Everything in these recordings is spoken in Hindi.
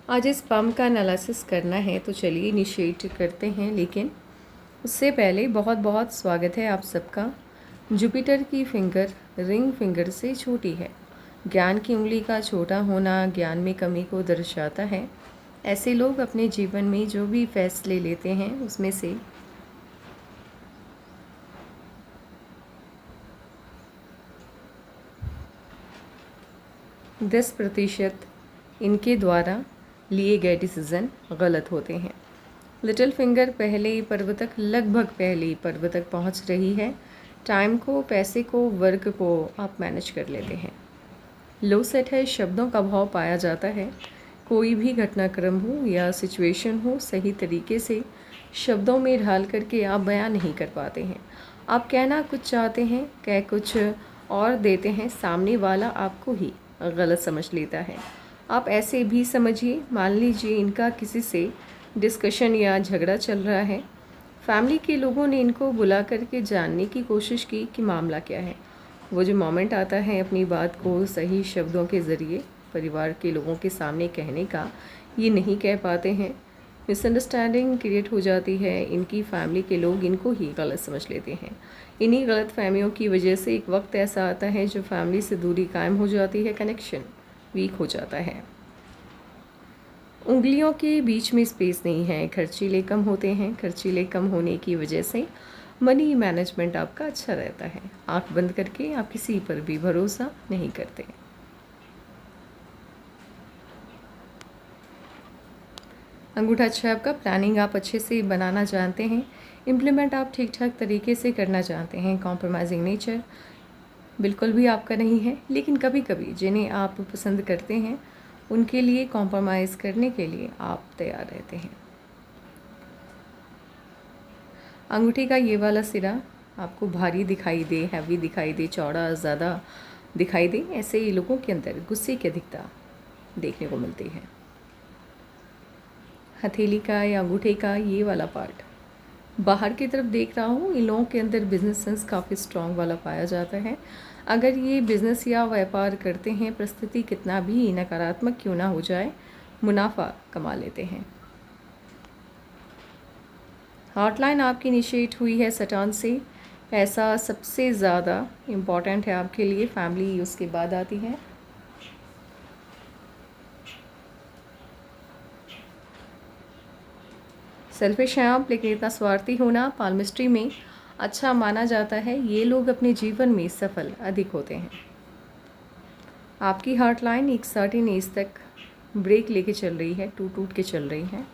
आज इस पंप का एनालिसिस करना है तो चलिए इनिशिएट करते हैं, लेकिन उससे पहले बहुत बहुत स्वागत है आप सबका। जुपिटर की फिंगर रिंग फिंगर से छोटी है। ज्ञान की उंगली का छोटा होना ज्ञान में कमी को दर्शाता है। ऐसे लोग अपने जीवन में जो भी फैसले लेते हैं उसमें से 10% इनके द्वारा लिए गए डिसीज़न गलत होते हैं। लिटिल फिंगर पहले पर्व तक लगभग पहले पर्व तक पहुंच रही है। टाइम को, पैसे को, वर्क को आप मैनेज कर लेते हैं। लो सेट है, शब्दों का भाव पाया जाता है। कोई भी घटनाक्रम हो या सिचुएशन हो, सही तरीके से शब्दों में ढाल करके आप बयान नहीं कर पाते हैं। आप कहना कुछ चाहते हैं, कह कुछ और देते हैं, सामने वाला आपको ही गलत समझ लेता है। आप ऐसे भी समझिए, मान लीजिए इनका किसी से डिस्कशन या झगड़ा चल रहा है। फैमिली के लोगों ने इनको बुला करके जानने की कोशिश की कि मामला क्या है। वो जो मोमेंट आता है अपनी बात को सही शब्दों के ज़रिए परिवार के लोगों के सामने कहने का, ये नहीं कह पाते हैं। मिसअंडरस्टैंडिंग क्रिएट हो जाती है। इनकी फैमिली के लोग इनको ही गलत समझ लेते हैं। इन्हीं गलत फहमियों की वजह से एक वक्त ऐसा आता है जो फैमिली से दूरी कायम हो जाती है, कनेक्शन वीक हो जाता है। उंगलियों के बीच में स्पेस नहीं है, खर्चीले कम होते हैं। खर्चीले कम होने की वजह से मनी मैनेजमेंट आपका अच्छा रहता है। आंख बंद करके आप किसी पर भी भरोसा नहीं करते। अंगूठा छाप का प्लानिंग आप अच्छे से बनाना जानते हैं। इम्प्लीमेंट आप ठीक ठाक तरीके से करना जानते हैं। कॉम्प्रोमाइजिंग नेचर बिल्कुल भी आपका नहीं है, लेकिन कभी कभी जिन्हें आप पसंद करते हैं उनके लिए कॉम्प्रोमाइज़ करने के लिए आप तैयार रहते हैं। अंगूठी का ये वाला सिरा आपको भारी दिखाई दे, हैवी दिखाई दे, चौड़ा ज़्यादा दिखाई दे, ऐसे ही लोगों के अंदर गुस्से की अधिकता देखने को मिलती है। हथेली का या अंगूठे का ये वाला पार्ट बाहर की तरफ देख रहा हूँ, इन लोगों के अंदर बिजनेस सेंस काफ़ी स्ट्रॉन्ग वाला पाया जाता है। अगर ये बिज़नेस या व्यापार करते हैं, परिस्थिति कितना भी नकारात्मक क्यों ना हो जाए, मुनाफा कमा लेते हैं। हॉटलाइन आपकी इनिशिएट हुई है सटान से। ऐसा सबसे ज़्यादा इम्पॉर्टेंट है आपके लिए, फैमिली उसके बाद आती है। सेल्फिश हैं आप, लेकिन इतना स्वार्थी होना पाल्मिस्ट्री में अच्छा माना जाता है। ये लोग अपने जीवन में सफल अधिक होते हैं। आपकी हॉटलाइन एक सर्टेन एज तक ब्रेक लेके चल रही है, टूट टूट के चल रही है।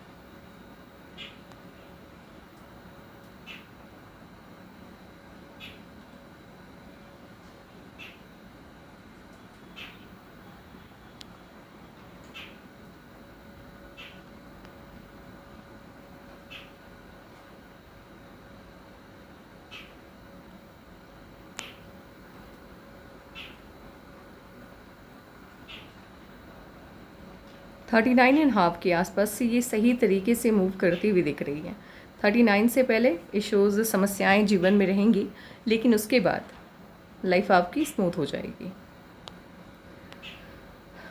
थर्टी नाइन एंड हाफ के आसपास से ये सही तरीके से मूव करती हुई दिख रही है। 39 से पहले इश्यूज़, समस्याएं जीवन में रहेंगी, लेकिन उसके बाद लाइफ आपकी स्मूथ हो जाएगी।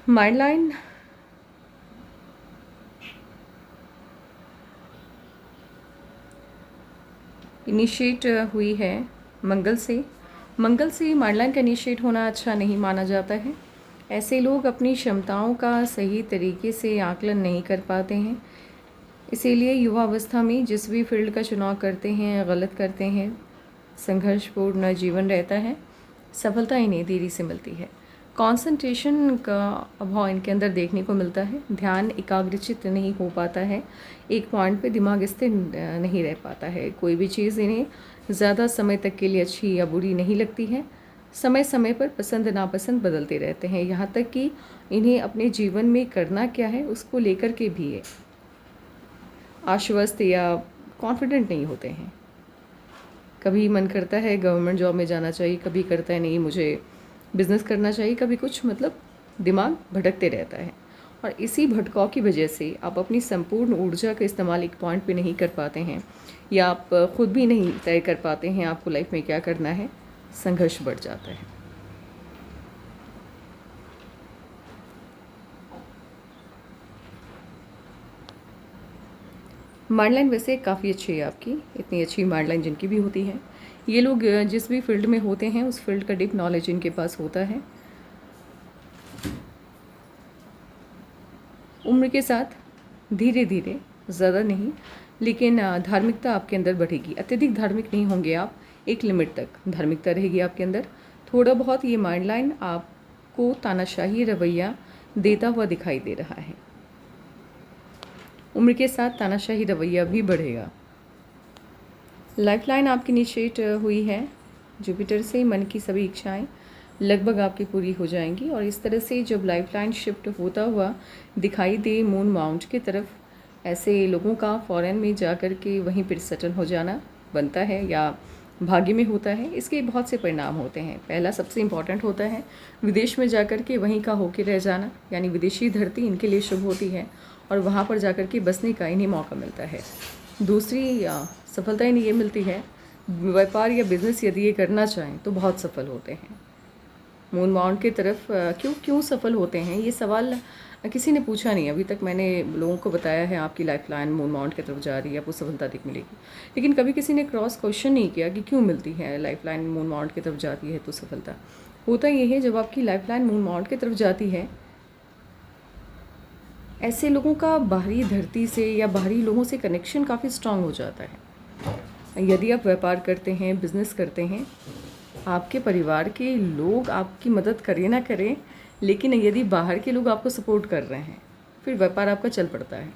माइंड लाइन इनिशिएट हुई है मंगल से। मंगल से माइंड लाइन का इनिशिएट होना अच्छा नहीं माना जाता है। ऐसे लोग अपनी क्षमताओं का सही तरीके से आकलन नहीं कर पाते हैं। इसीलिए युवावस्था में जिस भी फील्ड का चुनाव करते हैं गलत करते हैं। संघर्षपूर्ण जीवन रहता है, सफलता इन्हें देरी से मिलती है। कंसंट्रेशन का अभाव इनके अंदर देखने को मिलता है। ध्यान एकाग्रचित नहीं हो पाता है, एक पॉइंट पे दिमाग स्थिर नहीं रह पाता है। कोई भी चीज़ इन्हें ज़्यादा समय तक के लिए अच्छी या बुरी नहीं लगती है। समय समय पर पसंद नापसंद बदलते रहते हैं, यहाँ तक कि इन्हें अपने जीवन में करना क्या है उसको लेकर के भी आश्वस्त या कॉन्फिडेंट नहीं होते हैं। कभी मन करता है गवर्नमेंट जॉब में जाना चाहिए, कभी करता है नहीं मुझे बिज़नेस करना चाहिए, कभी कुछ, मतलब दिमाग भटकते रहता है। और इसी भटकाव की वजह से आप अपनी संपूर्ण ऊर्जा का इस्तेमाल एक पॉइंट पे नहीं कर पाते हैं, या आप खुद भी नहीं तय कर पाते हैं आपको लाइफ में क्या करना है। संघर्ष बढ़ जाता है। माइंड लाइन वैसे काफ़ी अच्छी है आपकी, इतनी अच्छी माइंड लाइन जिनकी भी होती है, ये लोग जिस भी फील्ड में होते हैं उस फील्ड का डीप नॉलेज इनके पास होता है। उम्र के साथ धीरे धीरे, ज़्यादा नहीं, लेकिन धार्मिकता आपके अंदर बढ़ेगी। अत्यधिक धार्मिक नहीं होंगे आप, एक लिमिट तक धार्मिकता रहेगी आपके अंदर। थोड़ा बहुत ये माइंड लाइन आपको तानाशाही रवैया देता हुआ दिखाई दे रहा है। उम्र के साथ तानाशाही रवैया भी बढ़ेगा। लाइफ लाइन आपकी इनिशिएट हुई है जुपिटर से। मन की सभी इच्छाएं लगभग आपकी पूरी हो जाएंगी और इस तरह से जब लाइफ लाइन शिफ्ट होता हुआ दिखाई दे मून माउंट की तरफ, ऐसे लोगों का फॉरेन में जा कर के वहीं पर सेटल हो जाना बनता है या भाग्य में होता है। इसके बहुत से परिणाम होते हैं। पहला सबसे इम्पॉर्टेंट होता है विदेश में जा कर के वहीं का होके रह जाना, यानी विदेशी धरती इनके लिए शुभ होती है और वहाँ पर जा कर के बसने का इन्हें मौका मिलता है। दूसरी सफलता इन्हें ये मिलती है, व्यापार या बिजनेस यदि ये करना चाहें तो बहुत सफल होते हैं। मून माउंट की तरफ क्यों सफल होते हैं, ये सवाल किसी ने पूछा नहीं अभी तक। मैंने लोगों को बताया है आपकी लाइफ लाइन मून माउंट की तरफ जा रही है, आपको सफलता अधिक मिलेगी, लेकिन कभी किसी ने क्रॉस क्वेश्चन नहीं किया कि क्यों मिलती है लाइफ लाइन मून माउंट की तरफ जाती है तो सफलता। होता ये है, जब आपकी लाइफ लाइन मून माउंट की तरफ जाती है, ऐसे लोगों का बाहरी धरती से या बाहरी लोगों से कनेक्शन काफ़ी स्ट्रांग हो जाता है। यदि आप व्यापार करते हैं, बिजनेस करते हैं, आपके परिवार के लोग आपकी मदद करें ना करें, लेकिन यदि बाहर के लोग आपको सपोर्ट कर रहे हैं फिर व्यापार आपका चल पड़ता है।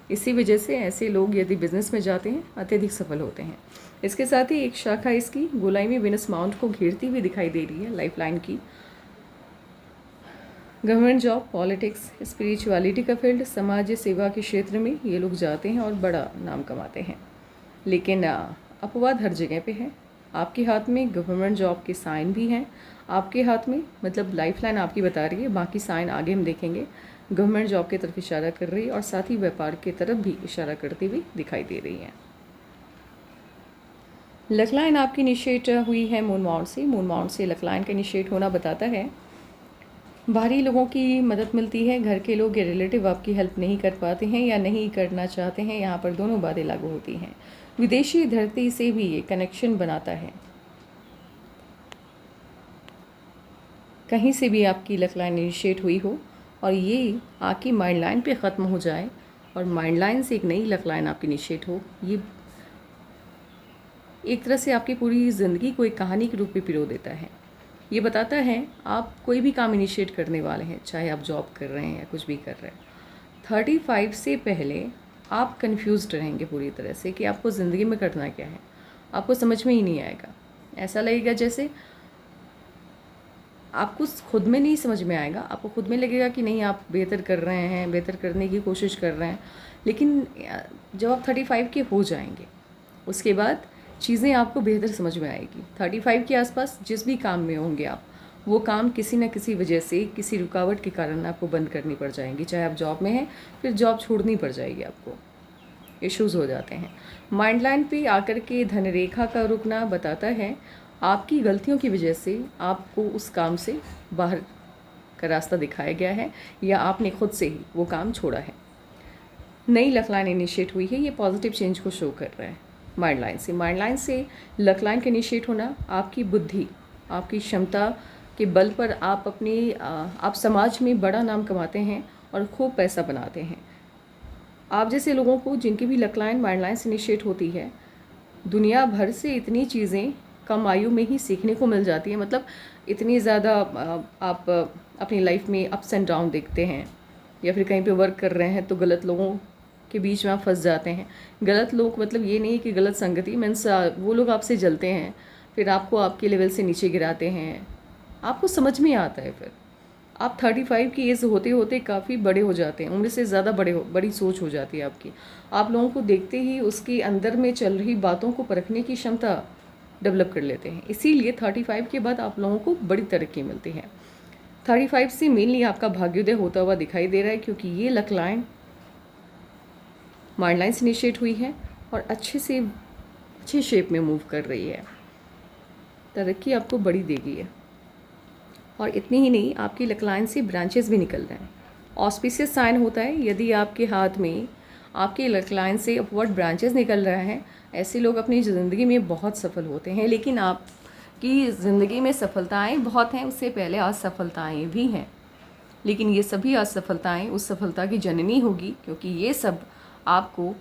इसी वजह से ऐसे लोग यदि बिजनेस में जाते हैं अत्यधिक सफल होते हैं। इसके साथ ही एक शाखा इसकी गोलाई में विनस माउंट को घेरती हुई दिखाई दे रही है लाइफ लाइन की। गवर्नमेंट जॉब, पॉलिटिक्स, स्पिरिचुअलिटी का फील्ड, समाज सेवा के क्षेत्र में ये लोग जाते हैं और बड़ा नाम कमाते हैं। लेकिन अपवाद हर जगह पे है। आपके हाथ में गवर्नमेंट जॉब के साइन भी हैं, आपके हाथ में, मतलब लाइफ लाइन आपकी बता रही है, बाकी साइन आगे हम देखेंगे। गवर्नमेंट जॉब की तरफ इशारा कर रही है और साथ ही व्यापार की तरफ भी इशारा करती हुई दिखाई दे रही है। लक लाइन आपकी इनिशिएट हुई है मून माउंट से। मून माउंट से लक लाइन का इनिशिएट होना बताता है बाहरी लोगों की मदद मिलती है। घर के लोग या रिलेटिव आपकी हेल्प नहीं कर पाते हैं या नहीं करना चाहते हैं, यहाँ पर दोनों बातें लागू होती हैं। विदेशी धरती से भी ये कनेक्शन बनाता है। कहीं से भी आपकी लक लाइन इनिशिएट हुई हो और ये आपकी माइंड लाइन पे ख़त्म हो जाए और माइंड लाइन से एक नई लक लाइन आपकी इनिशिएट हो, ये एक तरह से आपकी पूरी ज़िंदगी को एक कहानी के रूप में पिरो देता है। ये बताता है आप कोई भी काम इनिशिएट करने वाले हैं, चाहे आप जॉब कर रहे हैं या कुछ भी कर रहे हैं, 35 से पहले आप कंफ्यूज्ड रहेंगे पूरी तरह से कि आपको ज़िंदगी में करना क्या है। आपको समझ में ही नहीं आएगा। ऐसा लगेगा जैसे आपको खुद में नहीं समझ में आएगा। आपको खुद में लगेगा कि नहीं, आप बेहतर कर रहे हैं, बेहतर करने की कोशिश कर रहे हैं, लेकिन जब आप 35 के हो जाएंगे उसके बाद चीज़ें आपको बेहतर समझ में आएगी। 35 के आसपास जिस भी काम में होंगे आप, वो काम किसी न किसी वजह से, किसी रुकावट के कारण आपको बंद करनी पड़ जाएंगी। चाहे आप जॉब में हैं, फिर जॉब छोड़नी पड़ जाएगी आपको, इश्यूज़ हो जाते हैं। माइंड लाइन पे आकर के धनरेखा का रुकना बताता है आपकी गलतियों की वजह से आपको उस काम से बाहर का रास्ता दिखाया गया है या आपने खुद से ही वो काम छोड़ा है। नई लक लाइन इनिशिएट हुई है, ये पॉजिटिव चेंज को शो कर रहा है माइंड लाइन से। माइंड लाइन से लक लाइन का इनिशिएट होना आपकी बुद्धि, आपकी क्षमता के बल पर आप समाज में बड़ा नाम कमाते हैं और खूब पैसा बनाते हैं। आप जैसे लोगों को जिनकी भी लक लाइन माइंड लाइन से इनिशिएट होती है, दुनिया भर से इतनी चीज़ें कम आयु में ही सीखने को मिल जाती है। मतलब इतनी ज़्यादा आप अपनी लाइफ में अप्स एंड डाउन देखते हैं, या फिर कहीं पे वर्क कर रहे हैं तो गलत लोगों के बीच में आप फंस जाते हैं। गलत लोग मतलब ये नहीं कि गलत संगति, मीन्स वो लोग आपसे जलते हैं, फिर आपको आपके लेवल से नीचे गिराते हैं। आपको समझ में आता है, फिर आप 35 की एज होते होते काफ़ी बड़े हो जाते हैं, उम्र से ज़्यादा बड़ी सोच हो जाती है आपकी। आप लोगों को देखते ही उसके अंदर में चल रही बातों को परखने की क्षमता डेवलप कर लेते हैं। इसीलिए 35 के बाद आप लोगों को बड़ी तरक्की मिलती है। 35 से मेनली आपका भाग्योदय होता हुआ दिखाई दे रहा है, क्योंकि ये लक लाइन माइंड लाइन से इनिशिएट हुई है और अच्छे शेप में मूव कर रही है। तरक्की आपको बड़ी देगी है। और इतनी ही नहीं, आपकी लक लाइन से ब्रांचेस भी निकल रहे हैं। ऑस्पिशियस साइन होता है यदि आपके हाथ में आपके लक लाइन से अपवर्ड ब्रांचेस निकल रहा है। ऐसे लोग अपनी ज़िंदगी में बहुत सफल होते हैं, लेकिन आपकी ज़िंदगी में सफलताएँ बहुत हैं, उससे पहले असफलताएँ भी हैं। लेकिन ये सभी असफलताएँ उस सफलता की जननी होगी, क्योंकि ये सब आपको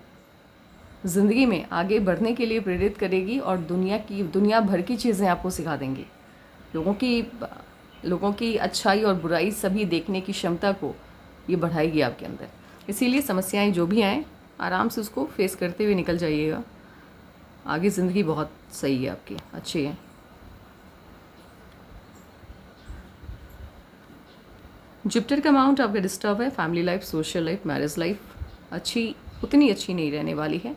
ज़िंदगी में आगे बढ़ने के लिए प्रेरित करेगी और दुनिया भर की चीज़ें आपको सिखा देंगी। लोगों की अच्छाई और बुराई सभी देखने की क्षमता को ये बढ़ाएगी आपके अंदर। इसीलिए समस्याएं जो भी आएँ आराम से उसको फेस करते हुए निकल जाइएगा। आगे ज़िंदगी बहुत सही है आपकी, अच्छी है। जुपिटर का अमाउंट आपका डिस्टर्ब है। Family life, social life, marriage life उतनी अच्छी नहीं रहने वाली है,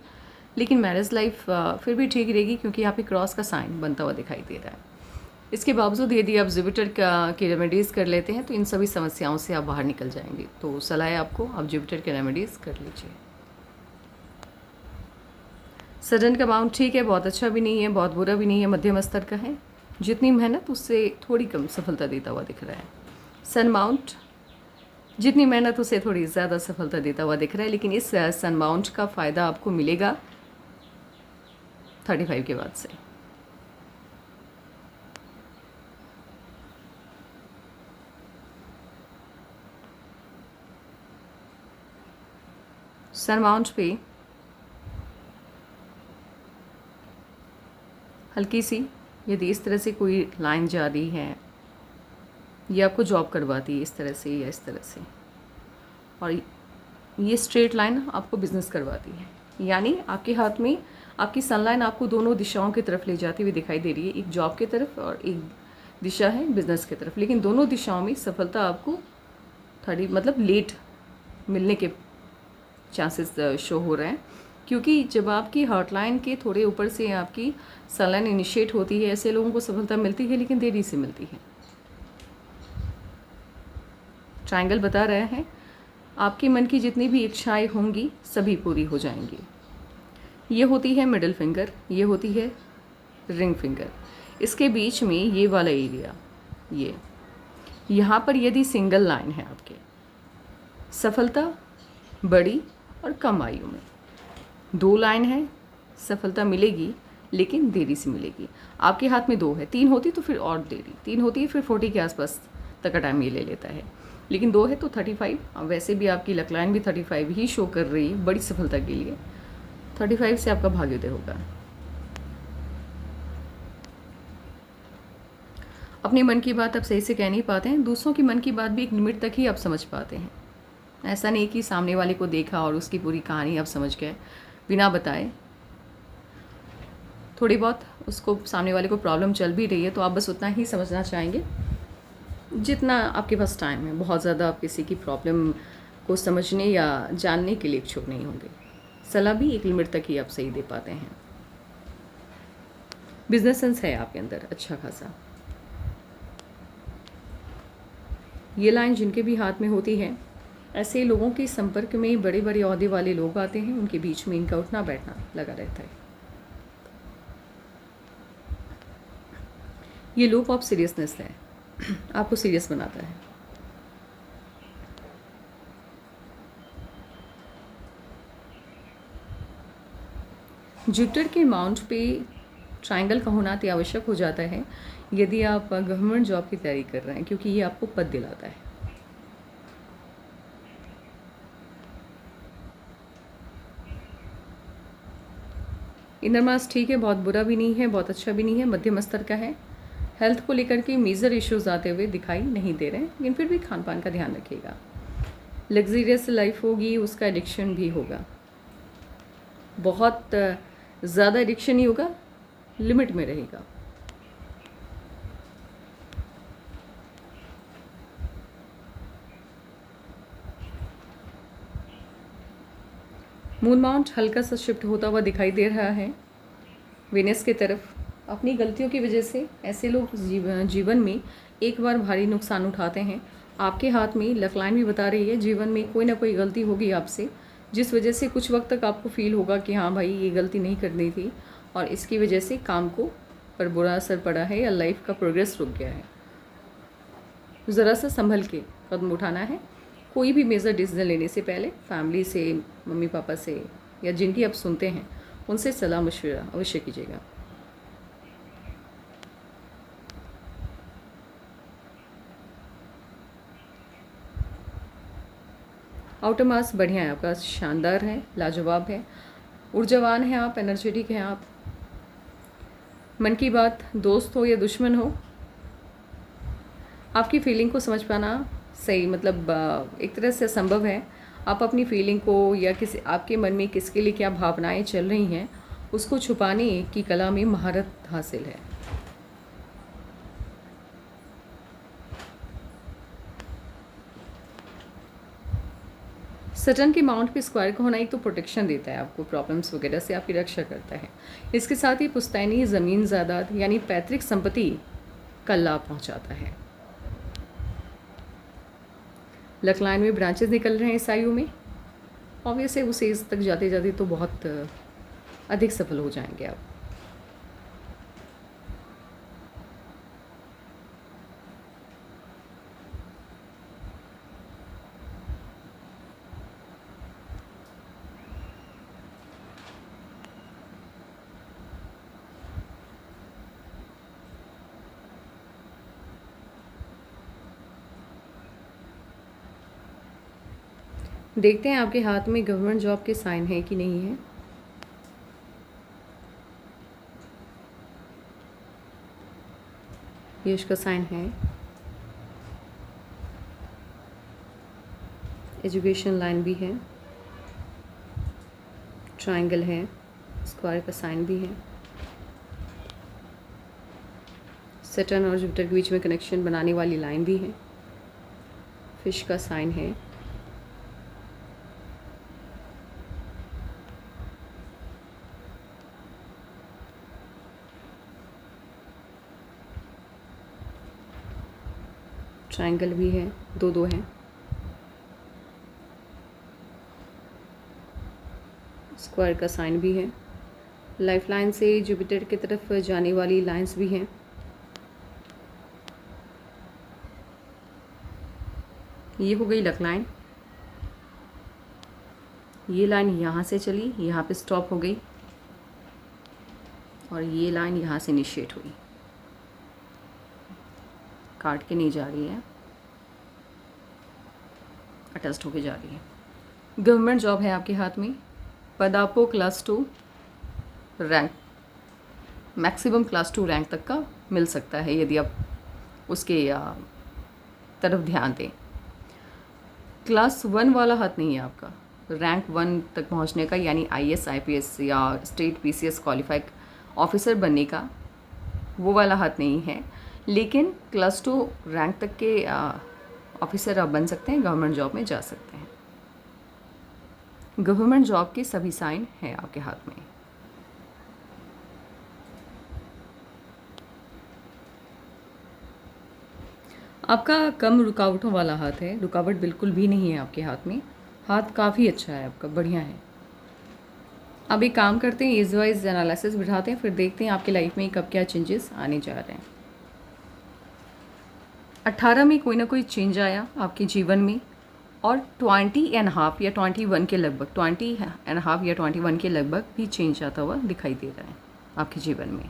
लेकिन मैरिज लाइफ फिर भी ठीक रहेगी, क्योंकि यहाँ पे क्रॉस का साइन बनता हुआ दिखाई दे रहा है। इसके बावजूद यदि आप जुपिटर की रेमेडीज़ कर लेते हैं तो इन सभी समस्याओं से आप बाहर निकल जाएंगे। तो सलाह है आपको, आप जुपिटर के रेमेडीज़ कर लीजिए। सडन का अमाउंट ठीक है, बहुत अच्छा भी नहीं है, बहुत बुरा भी नहीं है, मध्यम स्तर का है। जितनी मेहनत उससे थोड़ी कम सफलता देता हुआ दिख रहा है। सन माउंट जितनी मेहनत उसे थोड़ी ज़्यादा सफलता देता हुआ दिख रहा है, लेकिन इस सन माउंट का फ़ायदा आपको मिलेगा 35 के बाद से। सन माउंट पे हल्की सी यदि इस तरह से कोई लाइन जा रही है, ये आपको जॉब करवाती है इस तरह से या इस तरह से, और ये स्ट्रेट लाइन आपको बिजनेस करवाती है, यानी आपके हाथ में आपकी सनलाइन आपको दोनों दिशाओं की तरफ ले जाती हुई दिखाई दे रही है। एक जॉब की तरफ और एक दिशा है बिजनेस की तरफ, लेकिन दोनों दिशाओं में सफलता आपको मतलब लेट मिलने के चांसेस शो हो रहे हैं, क्योंकि जब आपकी हॉटलाइन के थोड़े ऊपर से आपकी सनलाइन इनिशिएट होती है, ऐसे लोगों को सफलता मिलती है, लेकिन देरी से मिलती है। ट्रायंगल बता रहा है आपके मन की जितनी भी इच्छाएं होंगी सभी पूरी हो जाएंगी। ये होती है मिडिल फिंगर, ये होती है रिंग फिंगर। इसके बीच में ये वाला एरिया, यहाँ पर यदि सिंगल लाइन है आपके, सफलता बड़ी और कम आयु में। 2 लाइन है, सफलता मिलेगी लेकिन देरी से मिलेगी। आपके हाथ में 2 है, 3 होती तो फिर और देरी, 3 होती है फिर 40 के आसपास तक का टाइम ये ले लेता है, लेकिन 2 है तो 35। वैसे भी आपकी लक लाइन भी 35 ही शो कर रही है बड़ी सफलता के लिए। 35 से आपका भाग्योदय होगा। अपने मन की बात आप सही से कह नहीं पाते हैं, दूसरों की मन की बात भी एक लिमिट तक ही आप समझ पाते हैं। ऐसा नहीं कि सामने वाले को देखा और उसकी पूरी कहानी आप समझ गए बिना बताए। थोड़ी बहुत उसको सामने वाले को प्रॉब्लम चल भी रही है तो आप बस उतना ही समझना चाहेंगे जितना आपके पास टाइम है। बहुत ज़्यादा आप किसी की प्रॉब्लम को समझने या जानने के लिए इच्छुक नहीं होंगे। सलाह भी एक लिमिट तक ही आप सही दे पाते हैं। बिजनेस सेंस है आपके अंदर अच्छा खासा। ये लाइन जिनके भी हाथ में होती है, ऐसे लोगों के संपर्क में बड़े बड़े ओहदे वाले लोग आते हैं, उनके बीच में इनका उठना बैठना लगा रहता है। ये लूप ऑफ सीरियसनेस है, आपको सीरियस बनाता है। जुपिटर के माउंट पे ट्रायंगल का होना अति आवश्यक हो जाता है यदि आप गवर्नमेंट जॉब की तैयारी कर रहे हैं, क्योंकि ये आपको पद दिलाता है। इनर मास ठीक है, बहुत बुरा भी नहीं है, बहुत अच्छा भी नहीं है, मध्यम स्तर का है। हेल्थ को लेकर के मेजर इश्यूज आते हुए दिखाई नहीं दे रहे हैं, लेकिन फिर भी खान पान का ध्यान रखिएगा। लग्जरियस लाइफ होगी, उसका एडिक्शन भी होगा, बहुत ज़्यादा एडिक्शन ही होगा, लिमिट में रहेगा। मून माउंट हल्का सा शिफ्ट होता हुआ दिखाई दे रहा है वेनस की तरफ। अपनी गलतियों की वजह से ऐसे लोग जीवन में एक बार भारी नुकसान उठाते हैं। आपके हाथ में लक लाइन भी बता रही है जीवन में कोई ना कोई गलती होगी आपसे, जिस वजह से कुछ वक्त तक आपको फील होगा कि हाँ भाई ये गलती नहीं करनी थी, और इसकी वजह से काम को पर बुरा असर पड़ा है या लाइफ का प्रोग्रेस रुक गया है। ज़रा सा संभल के कदम उठाना है। कोई भी मेजर डिसीजन लेने से पहले फैमिली से, मम्मी पापा से या जिनकी आप सुनते हैं उनसे सलाह मशवरा अवश्य कीजिएगा। आउटर मास बढ़िया है आपका, शानदार है, लाजवाब है, ऊर्जावान है आप, एनर्जेटिक हैं आप। मन की बात दोस्त हो या दुश्मन हो, आपकी फीलिंग को समझ पाना सही मतलब एक तरह से असंभव है। आप अपनी फीलिंग को या किसी आपके मन में किसके लिए क्या भावनाएं चल रही हैं उसको छुपाने की कला में महारत हासिल है। सटर्न के माउंट पे स्क्वायर का होना एक तो प्रोटेक्शन देता है आपको, प्रॉब्लम्स वगैरह से आपकी रक्षा करता है। इसके साथ ही पुश्तैनी ज़मीन जायदाद यानी पैतृक संपत्ति का लाभ पहुंचाता है। लक लाइन में ब्रांचेस निकल रहे हैं इस आयु में, ऑब्वियस है उस एज तक जाते जाते तो बहुत अधिक सफल हो जाएंगे आप। देखते हैं आपके हाथ में गवर्नमेंट जॉब के साइन है कि नहीं है। ये इसका साइन है। एजुकेशन लाइन भी है, ट्रायंगल है, स्क्वायर का साइन भी है। सैटर्न और जुपिटर के बीच में कनेक्शन बनाने वाली लाइन भी है। फिश का साइन है। ट्रायंगल भी है, दो दो हैं। स्क्वायर का साइन भी है। लाइफ लाइन से जुपिटर की तरफ जाने वाली लाइंस भी हैं। ये हो गई लक लाइन। ये लाइन यहाँ से चली, यहाँ पे स्टॉप हो गई और ये लाइन यहाँ से इनिशिएट हुई, काट के नहीं जा रही है, अटैच्ड होके जा रही है। गवर्नमेंट जॉब है आपके हाथ में। पद आपको class 2 rank, maximum class 2 rank तक का मिल सकता है यदि आप उसके तरफ ध्यान दें। क्लास 1 वाला हाथ नहीं है आपका, रैंक 1 तक पहुंचने का, यानी IAS IPS या स्टेट PCS क्वालिफाइड ऑफिसर बनने का, वो वाला हाथ नहीं है। लेकिन क्लास 2 रैंक तक के ऑफिसर आप बन सकते हैं, गवर्नमेंट जॉब में जा सकते हैं। गवर्नमेंट जॉब के सभी साइन हैं आपके हाथ में। आपका कम रुकावटों वाला हाथ है, रुकावट बिल्कुल भी नहीं है आपके हाथ में। हाथ काफ़ी अच्छा है आपका, बढ़िया है। अब एक काम करते हैं, एज वाइज एनालिसिस बिठाते हैं, फिर देखते हैं आपकी लाइफ में कब क्या चेंजेस आने जा रहे हैं। 18 में कोई ना कोई चेंज आया आपके जीवन में, और 20.5 या 21 के लगभग, 20.5 या 21 के लगभग भी चेंज आता हुआ दिखाई दे रहा है आपके जीवन में।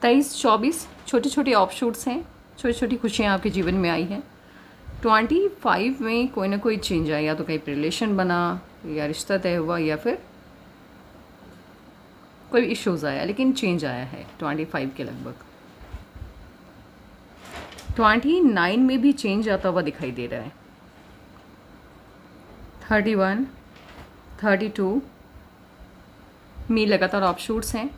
23-24 छोटे छोटे ऑफशूट्स हैं, छोटी छोटी खुशियाँ आपके जीवन में आई हैं। 25 में कोई ना कोई चेंज आया, या तो कहीं रिलेशन बना या रिश्ता तय हुआ या फिर कोई इश्यूज़ आया, लेकिन चेंज आया है 25 के लगभग। 29 में भी चेंज आता हुआ दिखाई दे रहा है। 31, 32 में लगातार ऑफशूट्स हैं।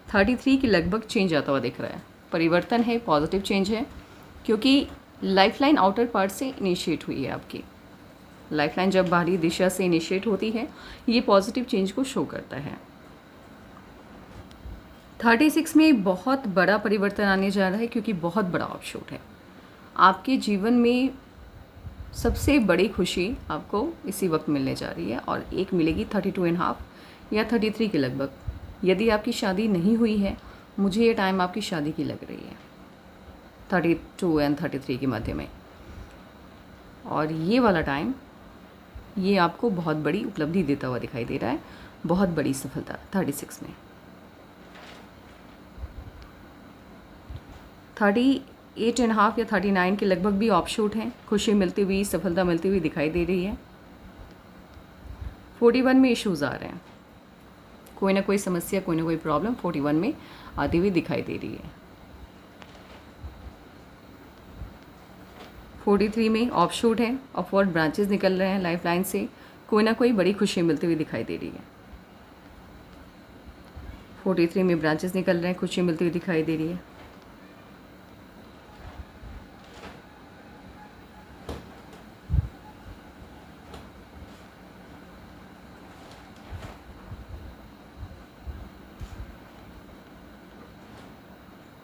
33 के लगभग चेंज आता हुआ दिख रहा है, परिवर्तन है, पॉजिटिव चेंज है, क्योंकि लाइफलाइन आउटर पार्ट से इनिशिएट हुई है आपकी। लाइफलाइन जब बाहरी दिशा से इनिशिएट होती है, ये पॉजिटिव चेंज को शो करता है। 36 में बहुत बड़ा परिवर्तन आने जा रहा है, क्योंकि बहुत बड़ा ऑफशूट है। आपके जीवन में सबसे बड़ी खुशी आपको इसी वक्त मिलने जा रही है, और एक मिलेगी 32.5 या 33 के लगभग। यदि आपकी शादी नहीं हुई है, मुझे ये टाइम आपकी शादी की लग रही है, 32 एंड 33 के मध्य में। और ये वाला टाइम ये आपको बहुत बड़ी उपलब्धि देता हुआ दिखाई दे रहा है, बहुत बड़ी सफलता 36 में। 38.5 या 39 के लगभग भी ऑफशूट हैं, खुशी मिलती हुई, सफलता मिलती हुई दिखाई दे रही है। 41 में इश्यूज़ आ रहे हैं, कोई ना कोई समस्या, कोई ना कोई प्रॉब्लम 41 में आती हुई दिखाई दे रही है। 43 में ऑफशूट है, अपवर्ड ब्रांचेस निकल रहे हैं लाइफ लाइन से, कोई ना कोई बड़ी खुशी मिलती हुई दिखाई दे रही है। 43 में ब्रांचेस निकल रहे हैं, खुशी मिलती हुई दिखाई दे रही है।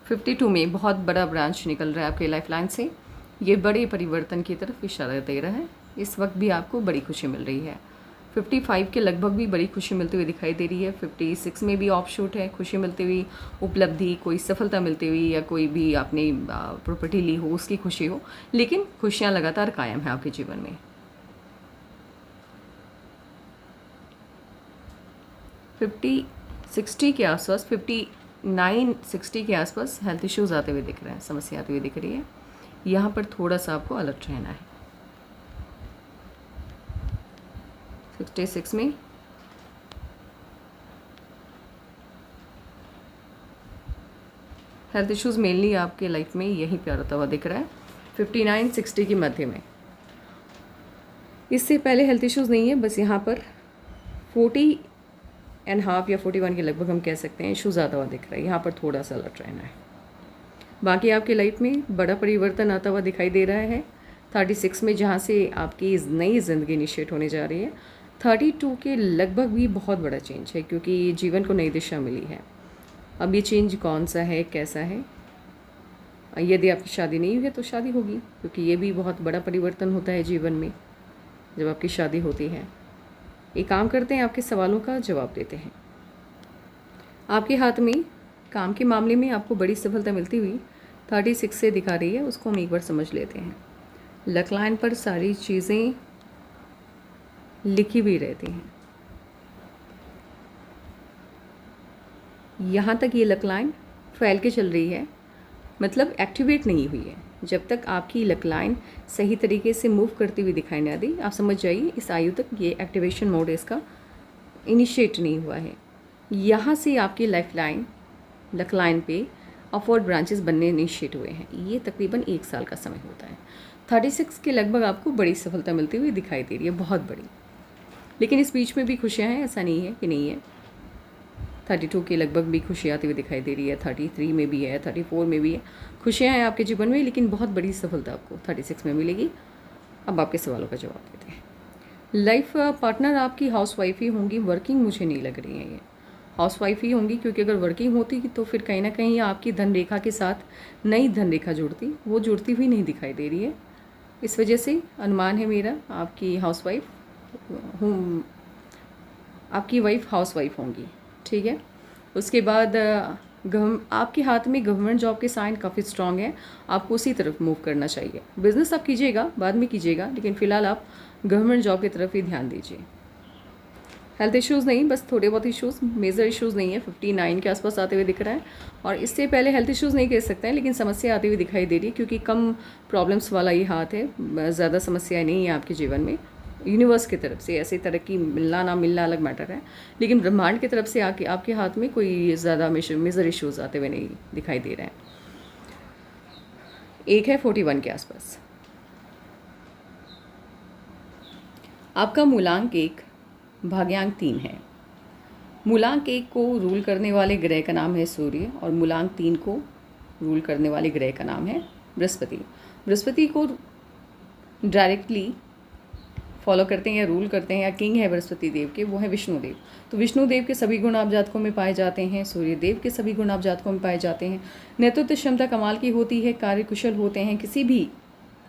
फिफ्टी 52 में बहुत बड़ा ब्रांच निकल रहा है आपके लाइफ लाइन से, ये बड़े परिवर्तन की तरफ इशारा दे रहा है। इस वक्त भी आपको बड़ी खुशी मिल रही है। 55 के लगभग भी बड़ी खुशी मिलती हुई दिखाई दे रही है। 56 में भी ऑफशूट है, खुशी मिलती हुई, उपलब्धि, कोई सफलता मिलती हुई, या कोई भी आपने प्रॉपर्टी ली हो उसकी खुशी हो, लेकिन खुशियाँ लगातार कायम हैं आपके जीवन में। 60 के आसपास, 59-60 के आसपास हेल्थ इश्यूज़ आते हुए दिख रहे हैं, समस्या आती हुई दिख रही है। यहाँ पर थोड़ा सा आपको अलर्ट रहना है। 66 में हेल्थ इश्यूज़ मेनली आपके लाइफ में यहीं पे आता हुआ दिख रहा है, 59-60 के मध्य में। इससे पहले हेल्थ इश्यूज़ नहीं है, बस यहाँ पर 40.5 या 41 के लगभग हम कह सकते हैं इशू ज़्यादा हुआ दिख रहा है। यहाँ पर थोड़ा सा अलर्ट रहना है। बाकी आपकी लाइफ में बड़ा परिवर्तन आता हुआ दिखाई दे रहा है 36 में, जहाँ से आपकी नई ज़िंदगी इनिशिएट होने जा रही है। 32 के लगभग भी बहुत बड़ा चेंज है, क्योंकि जीवन को नई दिशा मिली है। अब ये चेंज कौन सा है, कैसा है, यदि आपकी शादी नहीं हुई है तो शादी होगी, क्योंकि ये भी बहुत बड़ा परिवर्तन होता है जीवन में जब आपकी शादी होती है। एक काम करते हैं, आपके सवालों का जवाब देते हैं। आपके हाथ में काम के मामले में आपको बड़ी सफलता मिलती हुई 36 से दिखा रही है, उसको हम एक बार समझ लेते हैं। लक लाइन पर सारी चीज़ें लिखी हुई रहती हैं। यहाँ तक ये लक लाइन फैल के चल रही है, मतलब एक्टिवेट नहीं हुई है। जब तक आपकी लक लाइन सही तरीके से मूव करती हुई दिखाई ना दी, आप समझ जाइए इस आयु तक ये एक्टिवेशन मोड इसका इनिशिएट नहीं हुआ है। यहाँ से आपकी लाइफ लाइन लक लाइन पे अपवर्ड ब्रांचेस बनने इनिशिएट हुए हैं। ये तकरीबन 1 साल का समय होता है। 36 के लगभग आपको बड़ी सफलता मिलती हुई दिखाई दे रही है, बहुत बड़ी। लेकिन इस बीच में भी खुशियाँ हैं, ऐसा नहीं है कि नहीं है। 32 के लगभग भी खुशियाँ आती हुई दिखाई दे रही है, 33 में भी है, 34 में भी है। खुशियाँ हैं आपके जीवन में, लेकिन बहुत बड़ी सफलता आपको 36 में मिलेगी। अब आपके सवालों का जवाब देते हैं। लाइफ पार्टनर आपकी हाउसवाइफ ही होंगी, वर्किंग मुझे नहीं लग रही है ये। हाउसवाइफ ही होंगी, क्योंकि अगर वर्किंग होती तो फिर कहीं ना कहीं आपकी धन रेखा के साथ नई धन रेखा जुड़ती, वो जुड़ती हुई नहीं दिखाई दे रही है। इस वजह से अनुमान है मेरा आपकी हाउसवाइफ आपकी वाइफ हाउसवाइफ होंगी, ठीक है। उसके बाद आपके हाथ में गवर्नमेंट जॉब के साइन काफ़ी स्ट्रांग है, आपको उसी तरफ मूव करना चाहिए। बिज़नेस आप कीजिएगा, बाद में कीजिएगा, लेकिन फ़िलहाल आप गवर्नमेंट जॉब की तरफ ही ध्यान दीजिए। हेल्थ इश्यूज़ नहीं, बस थोड़े बहुत इश्यूज़, मेजर इश्यूज़ नहीं है। 59 के आसपास आते हुए दिख रहा है, और इससे पहले हेल्थ इश्यूज़ नहीं कह सकते हैं, लेकिन समस्या आती हुई दिखाई दे रही है, क्योंकि कम प्रॉब्लम्स वाला ये हाथ है, ज़्यादा समस्याएं नहीं है आपके जीवन में। यूनिवर्स की तरफ से ऐसी तरक्की मिलना ना मिलना अलग मैटर है, लेकिन ब्रह्मांड की तरफ से आपके हाथ में कोई ज़्यादा मेजर इश्यूज़ आते हुए नहीं दिखाई दे रहे हैं। एक है 41 के आसपास। आपका मूलांक 1, भाग्यांक 3 है। मूलांक 1 को रूल करने वाले ग्रह का नाम है सूर्य, और मूलांक 3 को रूल करने वाले ग्रह का नाम है बृहस्पति। बृहस्पति को डायरेक्टली फॉलो करते हैं या रूल करते हैं, या किंग है बृहस्पति देव के, वो है विष्णुदेव। तो विष्णुदेव के सभी गुण आप जातकों में पाए जाते हैं, सूर्यदेव के सभी गुण आप जातकों में पाए जाते हैं। नेतृत्व क्षमता कमाल की होती है, कार्यकुशल होते हैं, किसी भी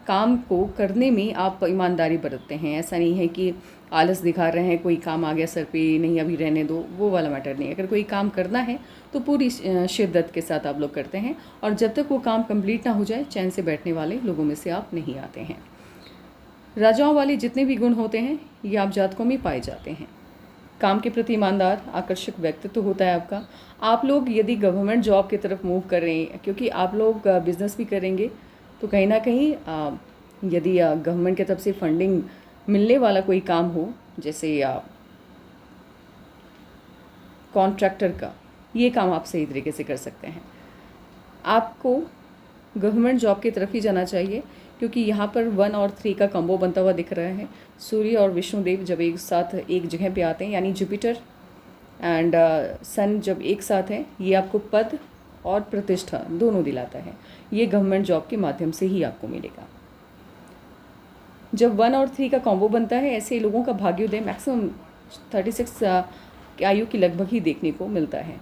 काम को करने में आप ईमानदारी बरतते हैं। ऐसा नहीं है कि आलस दिखा रहे हैं, कोई काम आ गया सर पे, नहीं अभी रहने दो, वो वाला मैटर नहीं है। अगर कोई काम करना है तो पूरी शिद्दत के साथ आप लोग करते हैं, और जब तक वो काम कंप्लीट ना हो जाए चैन से बैठने वाले लोगों में से आप नहीं आते हैं। राजाओं वाले जितने भी गुण होते हैं ये आप जातकों में पाए जाते हैं। काम के प्रति ईमानदार, आकर्षक व्यक्तित्व होता है आपका। आप लोग यदि गवर्नमेंट जॉब की तरफ मूव कर रहे हैं, क्योंकि आप लोग बिजनेस भी करेंगे, तो कहीं ना कहीं यदि गवर्नमेंट की तरफ से फंडिंग मिलने वाला कोई काम हो, जैसे कॉन्ट्रैक्टर का, ये काम आप सही तरीके से कर सकते हैं। आपको गवर्नमेंट जॉब की तरफ ही जाना चाहिए, क्योंकि यहाँ पर 1 और 3 का कॉम्बो बनता हुआ दिख रहा है। सूर्य और विष्णुदेव जब एक साथ एक जगह पे आते हैं, यानी जुपिटर एंड सन जब एक साथ हैं, ये आपको पद और प्रतिष्ठा दोनों दिलाता है। ये गवर्नमेंट जॉब के माध्यम से ही आपको मिलेगा। जब 1 और 3 का कॉम्बो बनता है, ऐसे लोगों का भाग्योदय मैक्सिमम 36 की आयु की लगभग ही देखने को मिलता है।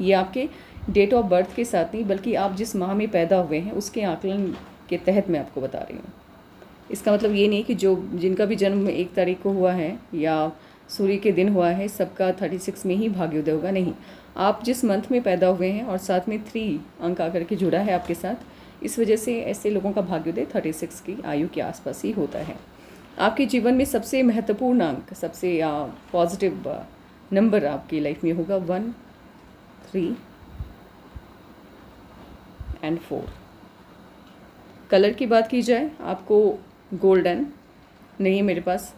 ये आपके डेट ऑफ बर्थ के साथ नहीं, बल्कि आप जिस माह में पैदा हुए हैं उसके आकलन के तहत मैं आपको बता रही हूँ। इसका मतलब ये नहीं कि जो जिनका भी जन्म 1 तारीख को हुआ है या सूर्य के दिन हुआ है, सबका 36 में ही भाग्योदय होगा, नहीं। आप जिस मंथ में पैदा हुए हैं और साथ में 3 अंक आकर के जुड़ा है आपके साथ, इस वजह से ऐसे लोगों का भाग्योदय 36 की आयु के आसपास ही होता है। आपके जीवन में सबसे महत्वपूर्ण अंक, सबसे पॉजिटिव नंबर आपकी लाइफ में होगा 1, 3 एंड 4। कलर की बात की जाए, आपको गोल्डन नहीं है मेरे पास,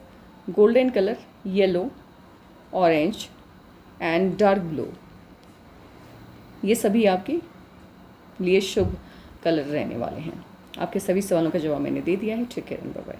golden colour, yellow, orange and dark blue, ये सभी आपके लिए शुभ कलर रहने वाले हैं। आपके सभी सवालों का जवाब मैंने दे दिया है। ठीक है, बाय बाय।